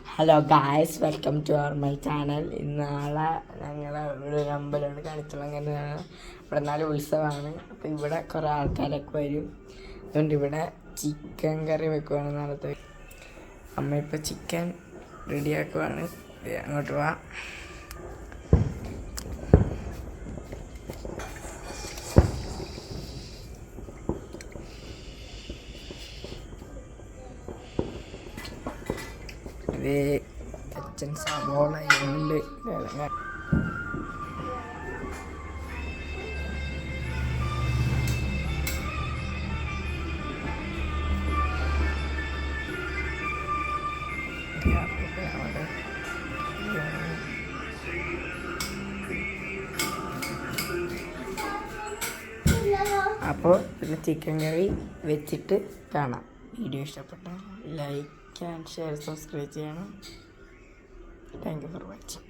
Hello guys, welcome to my channel. ഇന്നാളെ ഞങ്ങളെ ഇവിടെ ഒരു അമ്പലമാണ് കാണിച്ചുള്ള ഇവിടെ നാല് ഉത്സവമാണ്. അപ്പോൾ ഇവിടെ കുറേ ആൾക്കാരൊക്കെ വരും. അതുകൊണ്ട് ഇവിടെ ചിക്കൻ കറി വെക്കുവാണ് നാളത്തെ. അമ്മ ഇപ്പോൾ ചിക്കൻ റെഡിയാക്കുവാണ്. അങ്ങോട്ട് വാ. ഇത് അച്ഛൻ സവോള ഉണ്ട്. അപ്പോൾ പിന്നെ ചിക്കൻ കറി വെച്ചിട്ട് കാണാം. വീഡിയോ ഇഷ്ടപ്പെട്ട ലൈക്ക് ആൻഡ് ഷെയർ, സബ്സ്ക്രൈബ് ചെയ്യണം. Thank you for watching.